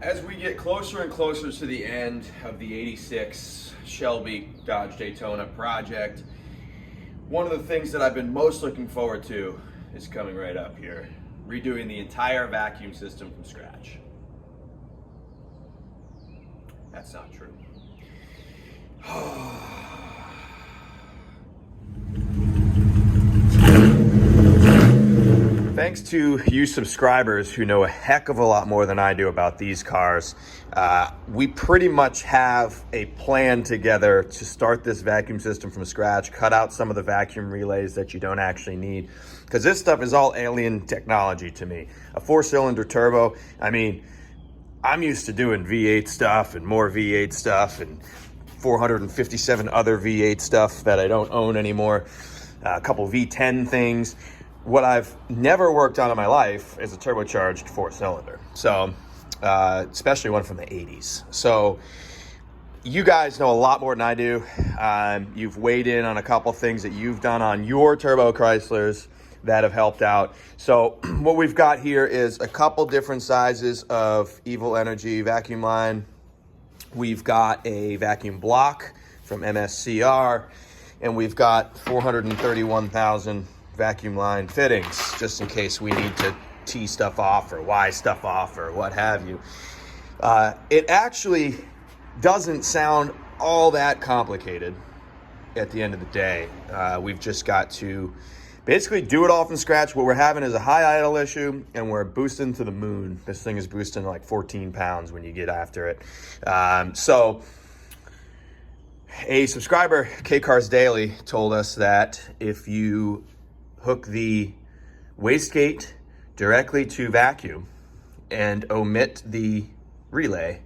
As we get closer and closer to the end of the 86 Shelby Dodge Daytona project, one of the things that I've been most looking forward to is coming right up here, redoing the entire vacuum system from scratch. That's not true. Thanks to you subscribers who know a heck of a lot more than I do about these cars, we pretty much have a plan together to start this vacuum system from scratch, cut out some of the vacuum relays that you don't actually need, because this stuff is all alien technology to me. A 4-cylinder turbo, I mean, I'm used to doing V8 stuff and more V8 stuff and 457 other V8 stuff that I don't own anymore, a couple V10 things. What I've never worked on in my life is a turbocharged 4-cylinder. So, especially one from the 80s. So, you guys know a lot more than I do. You've weighed in on a couple things that you've done on your turbo Chryslers that have helped out. So, what we've got here is a couple different sizes of Evil Energy vacuum line. We've got a vacuum block from MSCR, and we've got 431,000 vacuum line fittings, just in case we need to T stuff off or Y stuff off or what have you. It actually doesn't sound all that complicated at the end of the day. We've just got to basically do it all from scratch. What we're having is a high idle issue, and we're boosting to the moon. This thing is boosting like 14 pounds when you get after it. So a subscriber, K-Cars Daily, told us that if you hook the wastegate directly to vacuum and omit the relay,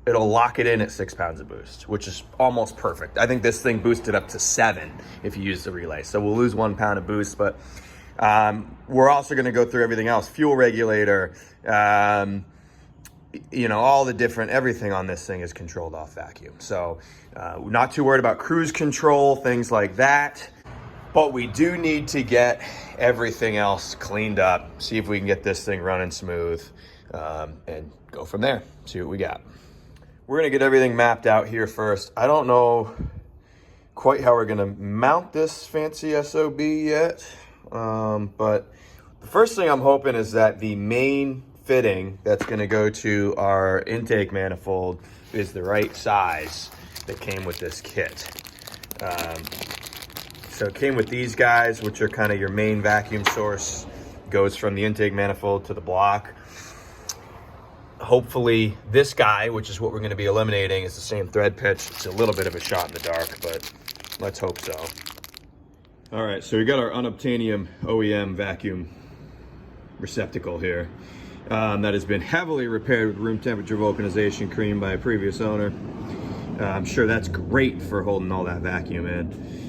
it'll lock it in at 6 pounds of boost, which is almost perfect. I think this thing boosted up to 7 if you use the relay. So we'll lose 1 pound of boost, but we're also gonna go through everything else, fuel regulator, you know, all the different, everything on this thing is controlled off vacuum. So not too worried about cruise control, things like that. But we do need to get everything else cleaned up, see if we can get this thing running smooth, and go from there, see what we got. We're gonna get everything mapped out here first. I don't know quite how we're gonna mount this fancy SOB yet, but the first thing I'm hoping is that the main fitting that's gonna go to our intake manifold is the right size that came with this kit. So it came with these guys, which are kind of your main vacuum source. Goes from the intake manifold to the block. Hopefully this guy, which is what we're going to be eliminating, is the same thread pitch. It's a little bit of a shot in the dark, but let's hope so. All right, so we got our unobtainium OEM vacuum receptacle here that has been heavily repaired with room temperature vulcanization cream by a previous owner. I'm sure that's great for holding all that vacuum in.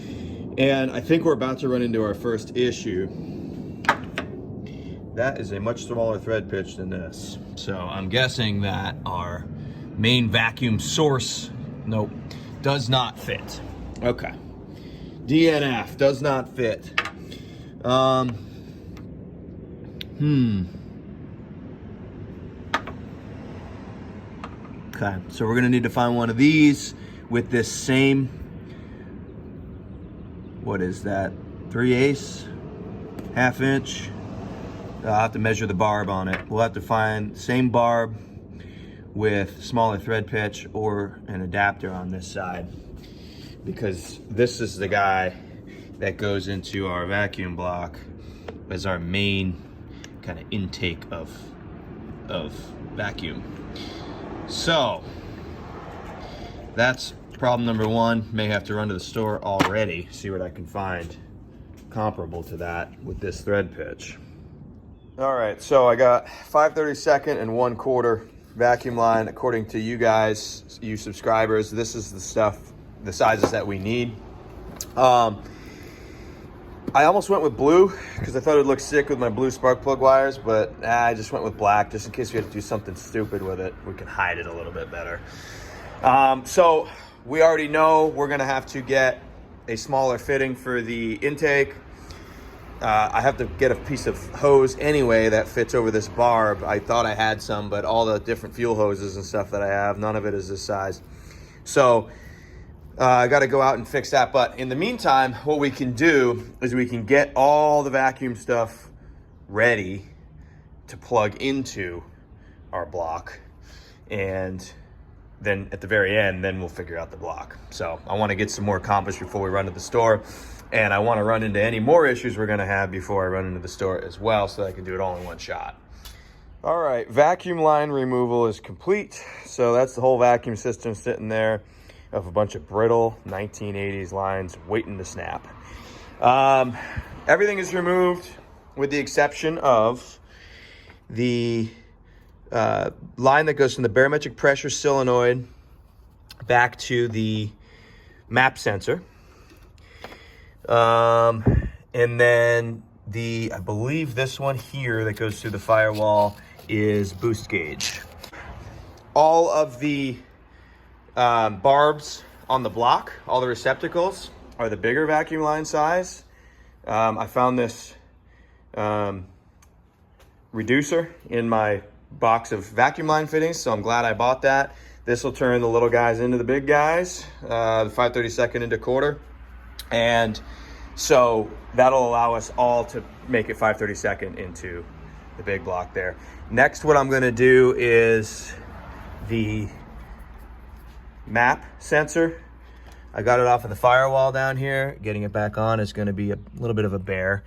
And I think we're about to run into our first issue. That is a much smaller thread pitch than this. So I'm guessing that our main vacuum source, nope, does not fit. Okay. DNF does not fit. Okay, so we're gonna need to find one of these with this same, what is that, 3/8, 1/2 inch. I'll have to measure the barb on it. We'll have to find the same barb with smaller thread pitch or an adapter on this side, because this is the guy that goes into our vacuum block as our main kind of intake of vacuum. So that's problem number one. May have to run to the store already, see what I can find comparable to that with this thread pitch. All right, so I got 5/32 and 1/4 vacuum line. According to you guys, you subscribers, this is the stuff, the sizes that we need. I almost went with blue because I thought it would look sick with my blue spark plug wires, but I just went with black just in case we had to do something stupid with it. We can hide it a little bit better. So we already know we're gonna have to get a smaller fitting for the intake. I have to get a piece of hose anyway that fits over this barb. I thought I had some, but all the different fuel hoses and stuff that I have, none of it is this size. So I got to go out and fix that. But in the meantime, what we can do is we can get all the vacuum stuff ready to plug into our block. And then at the very end, then we'll figure out the block. So I want to get some more accomplished before we run to the store. And I want to run into any more issues we're going to have before I run into the store as well, so that I can do it all in one shot. All right, vacuum line removal is complete. So that's the whole vacuum system sitting there of a bunch of brittle 1980s lines waiting to snap. Everything is removed with the exception of the line that goes from the barometric pressure solenoid back to the map sensor. And then I believe this one here that goes through the firewall is boost gauge. All of the barbs on the block, all the receptacles are the bigger vacuum line size. I found this reducer in my box of vacuum line fittings, so I'm glad I bought that. This will turn the little guys into the big guys, the 5/32 into quarter. And so that'll allow us all to make it 5/32 into the big block there. Next, what I'm gonna do is the map sensor. I got it off of the firewall down here. Getting it back on is gonna be a little bit of a bear.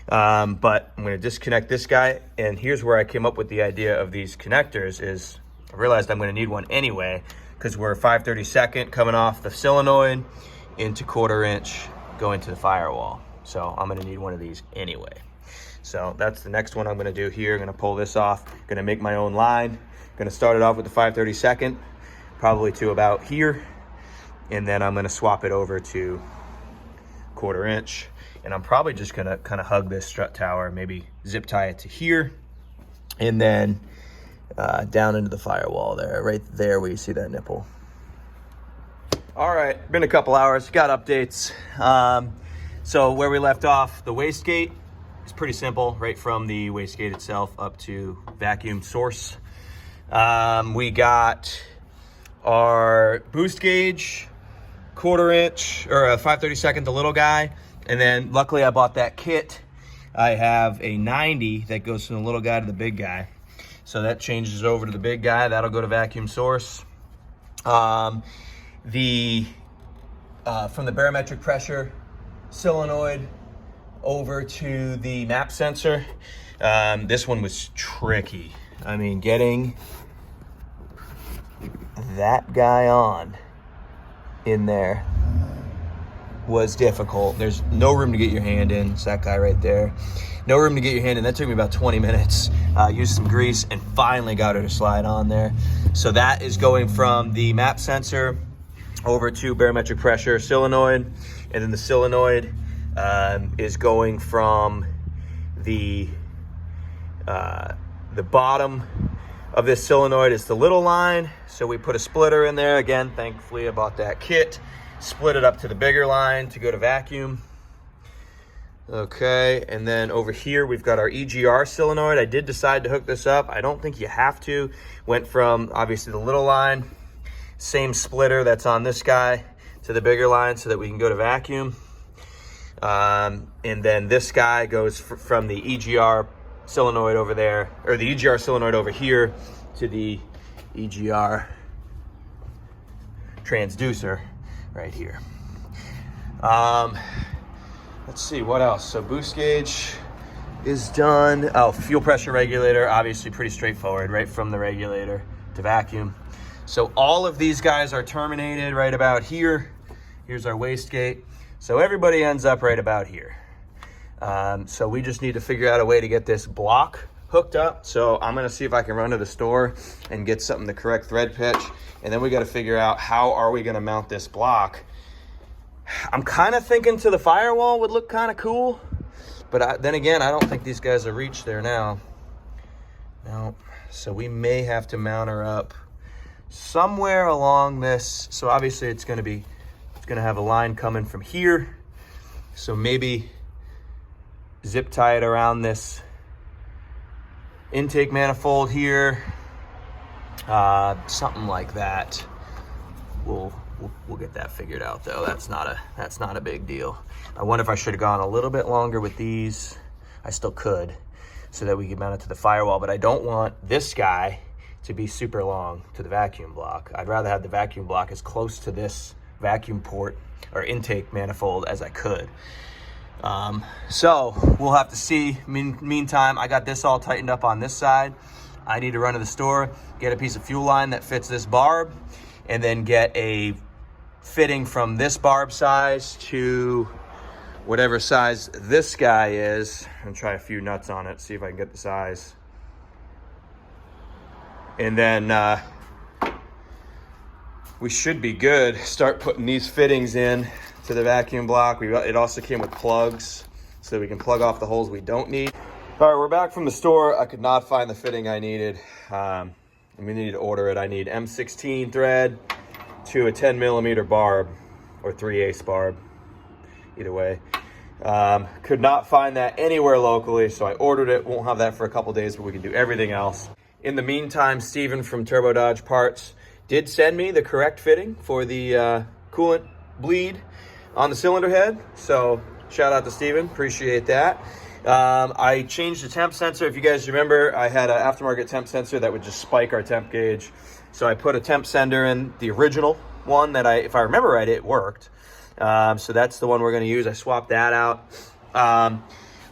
But I'm gonna disconnect this guy. And here's where I came up with the idea of these connectors is I realized I'm gonna need one anyway, because we're 5/32 coming off the solenoid into 1/4 inch going to the firewall. So I'm gonna need one of these anyway. So that's the next one I'm gonna do here. I'm gonna pull this off, gonna make my own line. Gonna start it off with the 5/32, probably to about here. And then I'm gonna swap it over to 1/4 inch. And I'm probably just gonna kind of hug this strut tower, maybe zip tie it to here. And then down into the firewall there, right there where you see that nipple. All right, been a couple hours, got updates. So where we left off, the wastegate is pretty simple, right from the wastegate itself up to vacuum source. We got our boost gauge, 1/4 inch, or a 5/32, the little guy. And then luckily I bought that kit. I have a 90 that goes from the little guy to the big guy. So that changes over to the big guy. That'll go to vacuum source. From the barometric pressure solenoid over to the map sensor. This one was tricky. I mean, getting that guy on in there was difficult. There's no room to get your hand in. It's that guy right there. No room to get your hand in. That took me about 20 minutes. Used some grease and finally got her to slide on there. So that is going from the map sensor over to barometric pressure solenoid. And then the solenoid is going from the bottom of this solenoid is the little line. So we put a splitter in there. Again, thankfully I bought that kit. Split it up to the bigger line to go to vacuum. Okay, and then over here we've got our EGR solenoid. I did decide to hook this up. I don't think you have to. Went from obviously the little line, same splitter that's on this guy, to the bigger line so that we can go to vacuum. And then this guy goes from the EGR solenoid over there, or the EGR solenoid over here to the EGR transducer right here. Let's see what else. So boost gauge is done. Oh, fuel pressure regulator, obviously pretty straightforward, right from the regulator to vacuum. So all of these guys are terminated right about here. Here's our wastegate. So everybody ends up right about here. So we just need to figure out a way to get this block hooked up. So I'm gonna see if I can run to the store and get something the correct thread pitch. And then we gotta figure out how are we gonna mount this block. I'm kind of thinking to the firewall would look kind of cool, but then again, I don't think these guys have reached there now. No, so we may have to mount her up somewhere along this. So obviously it's gonna have a line coming from here. So maybe zip tie it around this intake manifold here. Something like that. We'll get that figured out though. That's not a big deal. I wonder if I should have gone a little bit longer with these. I still could, so that we could mount it to the firewall, but I don't want this guy to be super long to the vacuum block. I'd rather have the vacuum block as close to this vacuum port or intake manifold as I could. So we'll have to see. Meantime, I got this all tightened up on this side. I need to run to the store, get a piece of fuel line that fits this barb, and then get a fitting from this barb size to whatever size this guy is, and try a few nuts on it, see if I can get the size. And then we should be good. Start putting these fittings in to the vacuum block. It also came with plugs, so that we can plug off the holes we don't need. All right, we're back from the store. I could not find the fitting I needed. And we need to order it. I need M16 thread to a 10 millimeter barb, or 3/8 barb, either way. Could not find that anywhere locally, so I ordered it. Won't have that for a couple days, but we can do everything else. In the meantime, Steven from Turbo Dodge Parts did send me the correct fitting for the coolant bleed on the cylinder head. So shout out to Steven, appreciate that. I changed the temp sensor. If you guys remember, I had an aftermarket temp sensor that would just spike our temp gauge. So I put a temp sender in, the original one that if I remember right, it worked. So that's the one we're going to use. I swapped that out.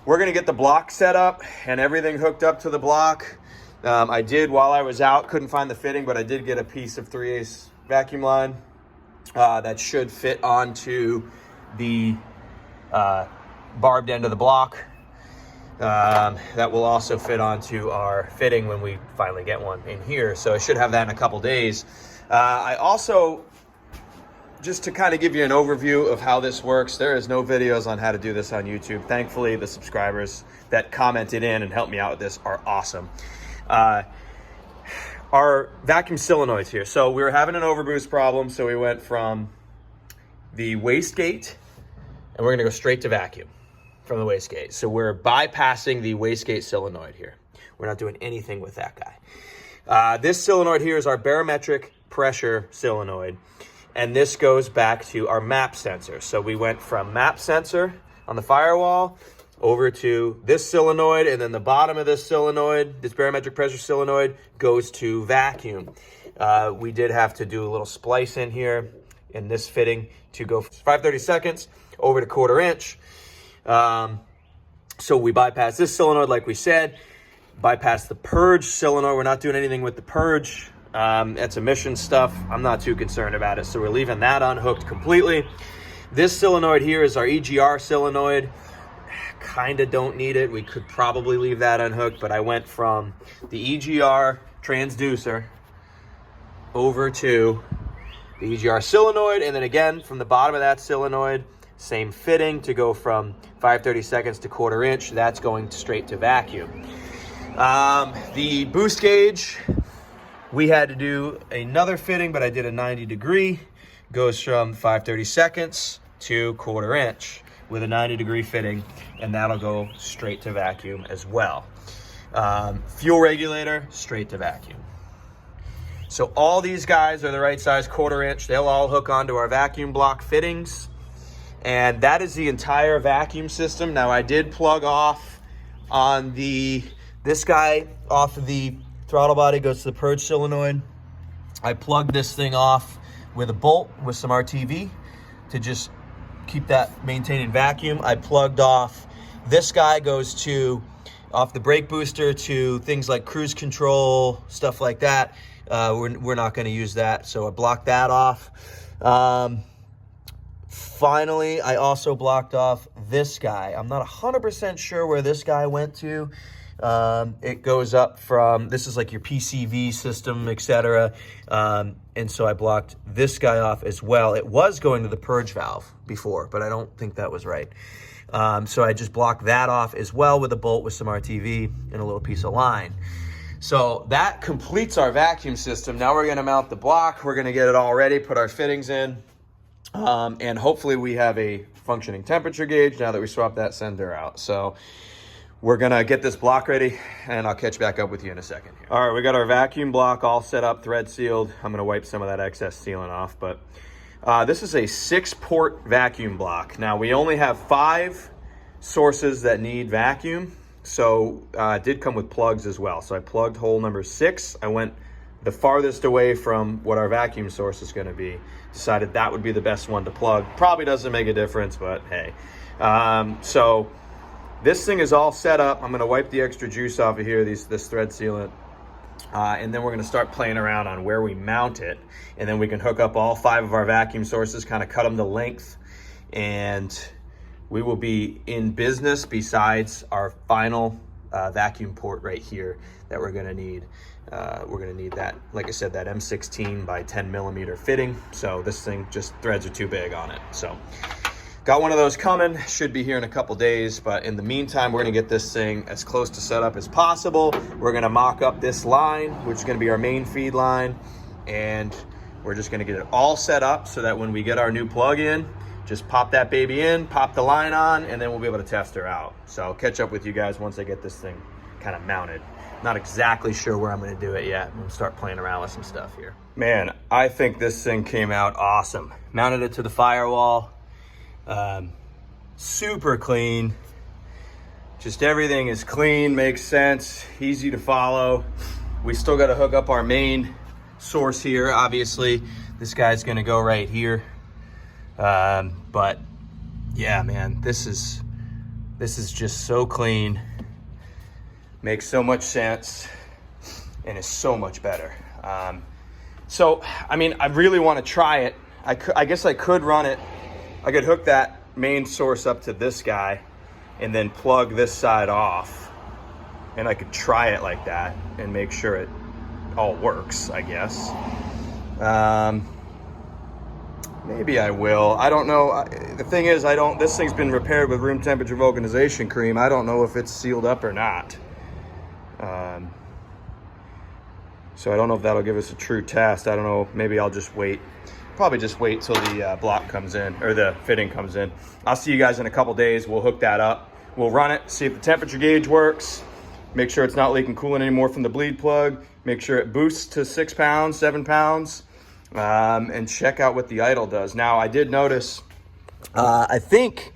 We're going to get the block set up and everything hooked up to the block. I did, while I was out, couldn't find the fitting, but I did get a piece of 3/8 vacuum line that should fit onto the barbed end of the block. That will also fit onto our fitting when we finally get one in here. So I should have that in a couple days. I also, just to kind of give you an overview of how this works, there is no videos on how to do this on YouTube. Thankfully, the subscribers that commented in and helped me out with this are awesome. Our vacuum solenoids here. So we were having an overboost problem, so we went from the wastegate, and we're gonna go straight to vacuum from the wastegate. So we're bypassing the wastegate solenoid here. We're not doing anything with that guy. This solenoid here is our barometric pressure solenoid, and this goes back to our map sensor. So we went from map sensor on the firewall over to this solenoid, and then the bottom of this solenoid, this barometric pressure solenoid, goes to vacuum. We did have to do a little splice in here in this fitting to go 5/32 over to 1/4 inch. So we bypass this solenoid, like we said, bypass the purge solenoid. We're not doing anything with the purge. That's emission stuff. I'm not too concerned about it. So we're leaving that unhooked completely. This solenoid here is our EGR solenoid. Kind of don't need it. We could probably leave that unhooked, but I went from the EGR transducer over to the EGR solenoid, and then again from the bottom of that solenoid, same fitting to go from 5/32 to 1/4 inch. That's going straight to vacuum. The boost gauge, we had to do another fitting, but I did a 90-degree. Goes from 5/32 to 1/4 inch with a 90-degree fitting, and that'll go straight to vacuum as well. Fuel regulator, straight to vacuum. So all these guys are the right size, 1/4 inch. They'll all hook onto our vacuum block fittings. And that is the entire vacuum system. Now I did plug off on this guy off of the throttle body, goes to the purge solenoid. I plugged this thing off with a bolt with some RTV to just keep that maintaining vacuum. I plugged off, this guy goes to, off the brake booster to things like cruise control, stuff like that. We're not gonna use that, so I blocked that off. Finally, I also blocked off this guy. I'm not 100% sure where this guy went to. It goes up from, this is like your PCV system, etc. And so I blocked this guy off as well. It was going to the purge valve before, but I don't think that was right. So I just blocked that off as well with a bolt with some RTV and a little piece of line. So that completes our vacuum system. Now we're gonna mount the block. We're gonna get it all ready, put our fittings in. And hopefully we have a functioning temperature gauge now that we swapped that sender out. So we're gonna get this block ready and I'll catch back up with you in a second here. All right, we got our vacuum block all set up, thread sealed. I'm gonna wipe some of that excess sealant off, but this is a 6-port vacuum block. Now we only have 5 sources that need vacuum. So it did come with plugs as well. So I plugged hole number 6. I went the farthest away from what our vacuum source is gonna be. Decided that would be the best one to plug. Probably doesn't make a difference, but hey. So this thing is all set up. I'm gonna wipe the extra juice off of here, this thread sealant. And then we're gonna start playing around on where we mount it. And then we can hook up all 5 of our vacuum sources, kind of cut them to length. And we will be in business besides our final vacuum port right here that we're gonna need. We're gonna need that, like I said, that M16 by 10 millimeter fitting. So this thing, just threads are too big on it. So got one of those coming, should be here in a couple days. But in the meantime, we're gonna get this thing as close to setup as possible. We're gonna mock up this line, which is gonna be our main feed line. And we're just gonna get it all set up so that when we get our new plug in, just pop that baby in, pop the line on, and then we'll be able to test her out. So I'll catch up with you guys once I get this thing kind of mounted. Not exactly sure where I'm gonna do it yet. We'll start playing around with some stuff here. Man, I think this thing came out awesome. Mounted it to the firewall. Super clean. Just everything is clean, makes sense, easy to follow. We still gotta hook up our main source here. Obviously, this guy's gonna go right here. But yeah, man, this is just so clean. Makes so much sense and is so much better. So, I mean, I really want to try it. I guess I could run it. I could hook that main source up to this guy and then plug this side off. And I could try it like that and make sure it all works, I guess. Maybe I will. I don't know. The thing is, this thing's been repaired with room temperature vulcanization cream. I don't know if it's sealed up or not. So I don't know if that'll give us a true test. I don't know. Maybe I'll just wait. Probably just wait till the block comes in, or the fitting comes in. I'll see you guys in a couple days. We'll hook that up. We'll run it, see if the temperature gauge works. Make sure it's not leaking coolant anymore from the bleed plug. Make sure it boosts to 6 pounds, 7 pounds. And check out what the idle does. Now, I did notice, I think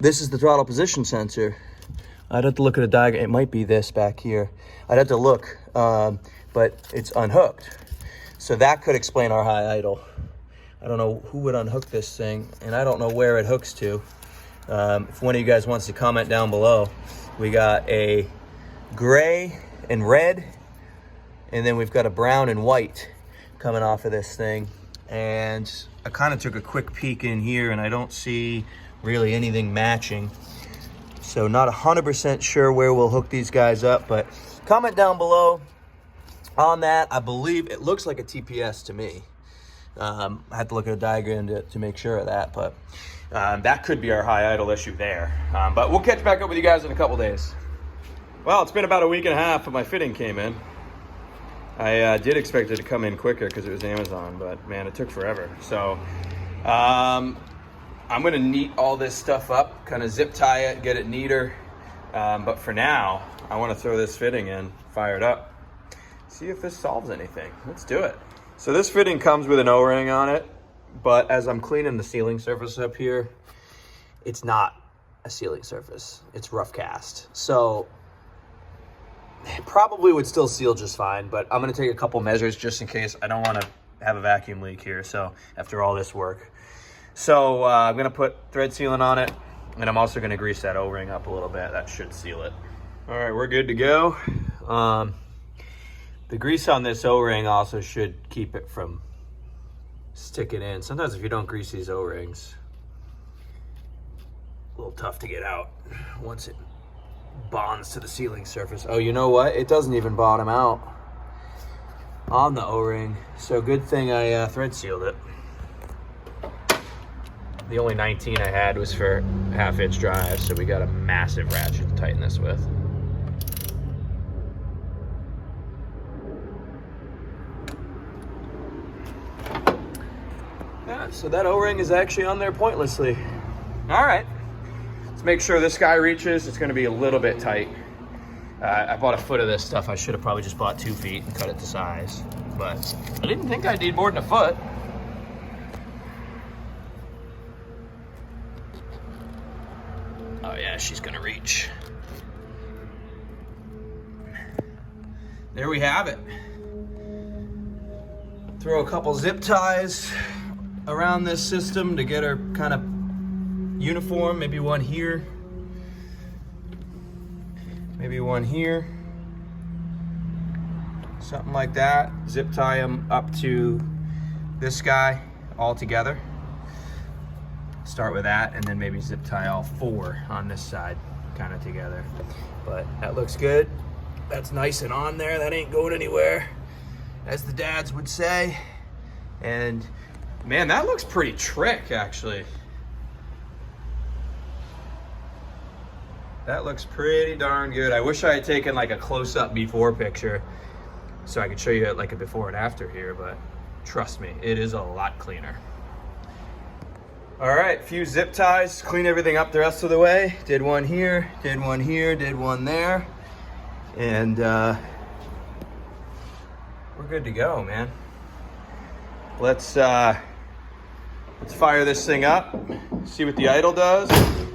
this is the throttle position sensor. I'd have to look at a diagram. It might be this back here. I'd have to look, but it's unhooked. So that could explain our high idle. I don't know who would unhook this thing, and I don't know where it hooks to. If one of you guys wants to comment down below, we got a gray and red, and then we've got a brown and white coming off of this thing. And I kind of took a quick peek in here and I don't see really anything matching. So not 100% sure where we'll hook these guys up, but comment down below on that. I believe it looks like a TPS to me. I have to look at a diagram to make sure of that, but that could be our high idle issue there. But we'll catch back up with you guys in a couple days. Well, it's been about a week and a half, but my fitting came in. I did expect it to come in quicker because it was Amazon, but man, it took forever. So I'm gonna neat all this stuff up, kind of zip tie it, get it neater. But for now, I wanna throw this fitting in, fire it up, see if this solves anything. Let's do it. So this fitting comes with an O-ring on it, but as I'm cleaning the sealing surface up here, it's not a sealing surface, it's rough cast. So it probably would still seal just fine, but I'm gonna take a couple measures just in case. I don't wanna have a vacuum leak here, so after all this work. So I'm gonna put thread sealant on it, and I'm also gonna grease that O-ring up a little bit. That should seal it. All right, we're good to go. The grease on this O-ring also should keep it from sticking in. Sometimes if you don't grease these O-rings, a little tough to get out once it bonds to the sealing surface. Oh, you know what? It doesn't even bottom out on the O-ring. So good thing I thread sealed it. The only 19 I had was for half-inch drive, so we got a massive ratchet to tighten this with. So that O-ring is actually on there pointlessly. All right, let's make sure this guy reaches. It's gonna be a little bit tight. I bought a foot of this stuff. I should have probably just bought 2 feet and cut it to size, but I didn't think I'd need more than a foot. Oh yeah, she's gonna reach. There we have it. Throw a couple zip ties around this system to get her kind of uniform. Maybe one here. Maybe one here. Something like that. Zip tie them up to this guy all together. Start with that, and then maybe zip tie all 4 on this side kind of together. But that looks good. That's nice and on there. That ain't going anywhere, as the dads would say. And man, that looks pretty trick, actually. That looks pretty darn good. I wish I had taken like a close-up before picture so I could show you like a before and after here, but trust me, it is a lot cleaner. All right, few zip ties, clean everything up the rest of the way. Did one here, did one here, did one there. And we're good to go, man. Let's fire this thing up, see what the idle does.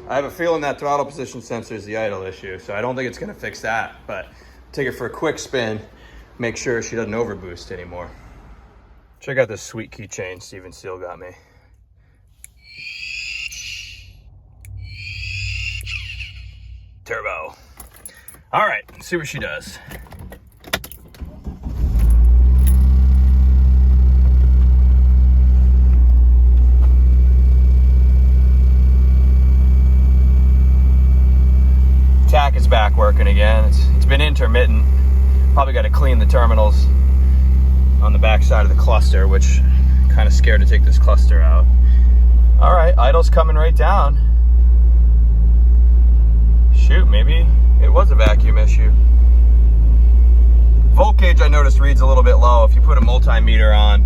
I have a feeling that throttle position sensor is the idle issue, so I don't think it's gonna fix that, but take it for a quick spin, make sure she doesn't overboost anymore. Check out this sweet keychain Steven Steele got me. Turbo. All right, let's see what she does. Tack is back working again. It's been intermittent. Probably got to clean the terminals on the back side of the cluster, which I'm kind of scared to take this cluster out. All right, idle's coming right down. Shoot, maybe it was a vacuum issue. Volt gauge I noticed reads a little bit low. If you put a multimeter on,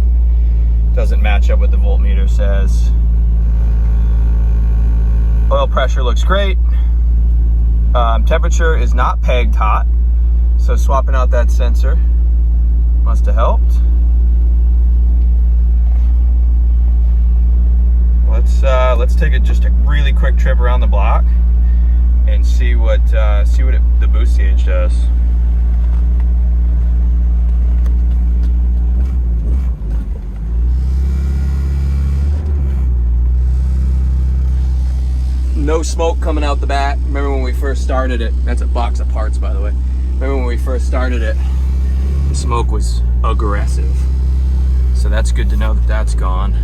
it doesn't match up what the voltmeter says. Oil pressure looks great. Temperature is not pegged hot, so swapping out that sensor must have helped. Let's take just a really quick trip around the block and see what the boost gauge does. No smoke coming out the back. Remember when we first started it? That's a box of parts, by the way. Remember when we first started it? The smoke was aggressive. So that's good to know that that's gone.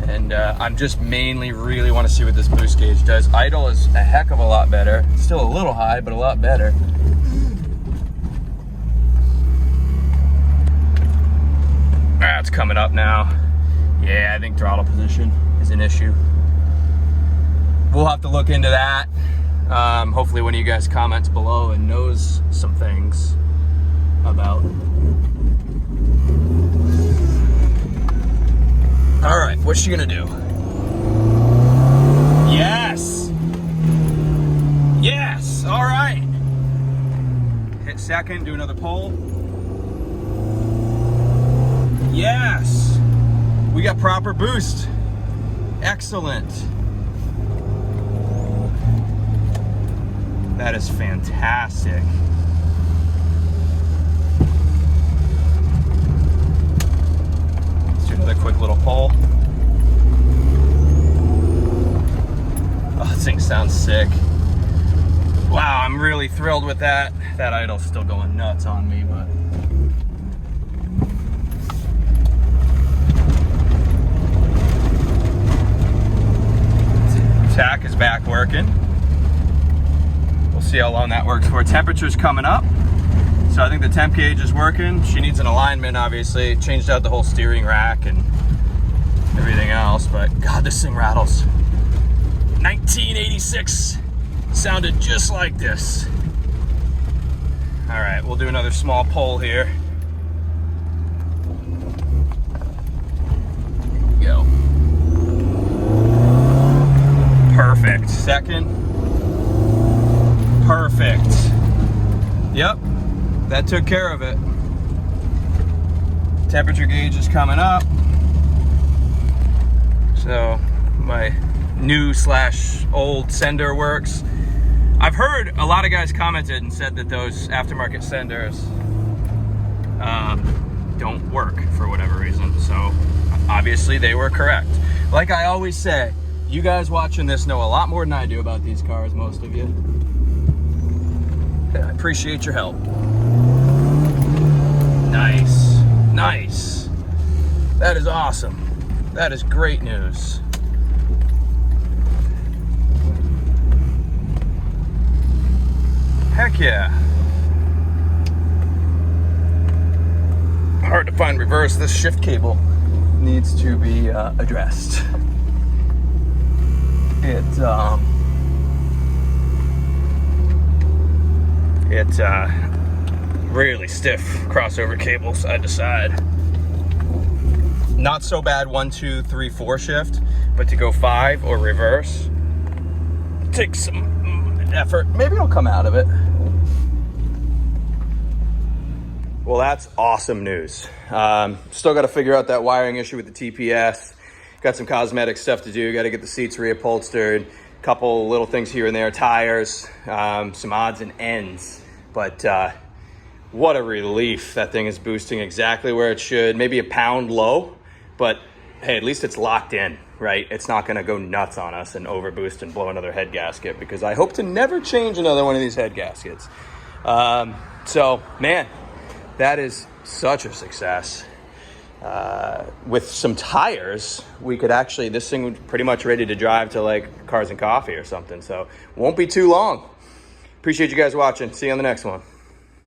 And I'm just mainly really want to see what this boost gauge does. Idle is a heck of a lot better. Still a little high, but a lot better. It's coming up now. Yeah, I think throttle position is an issue. We'll have to look into that. Hopefully one of you guys comments below and knows some things about. All right, what's she gonna do? Yes! Yes, all right. Hit second, do another pull. Yes! We got proper boost. Excellent. That is fantastic. Let's do another quick little pull. Oh, this thing sounds sick. Wow, I'm really thrilled with that. That idle's still going nuts on me, but. Tack is back working. We'll see how long that works for. Temperature's coming up. So I think the temp gauge is working. She needs an alignment, obviously. Changed out the whole steering rack and everything else, but God, this thing rattles. 1986 sounded just like this. All right, we'll do another small pull here. that took care of it. Temperature gauge is coming up. So my new / old sender works. I've heard a lot of guys commented and said that those aftermarket senders don't work for whatever reason. So obviously they were correct. Like I always say, you guys watching this know a lot more than I do about these cars, most of you. I appreciate your help. Nice, nice. That is awesome. That is great news. Heck yeah. Hard to find reverse. This shift cable needs to be addressed. It's really stiff crossover cable side to side. Not so bad 1, 2, 3, 4 shift, but to go 5 or reverse takes some effort. Maybe it'll come out of it. Well, that's awesome news. Still got to figure out that wiring issue with the TPS. Got some cosmetic stuff to do. Got to get the seats reupholstered. Couple little things here and there, tires, some odds and ends. But what a relief. That thing is boosting exactly where it should. Maybe a pound low, but hey, at least it's locked in, right? It's not going to go nuts on us and overboost and blow another head gasket, because I hope to never change another one of these head gaskets. So, man, that is such a success. With some tires, we could actually, this thing was pretty much ready to drive to like Cars and Coffee or something. So won't be too long. Appreciate you guys watching. See you on the next one.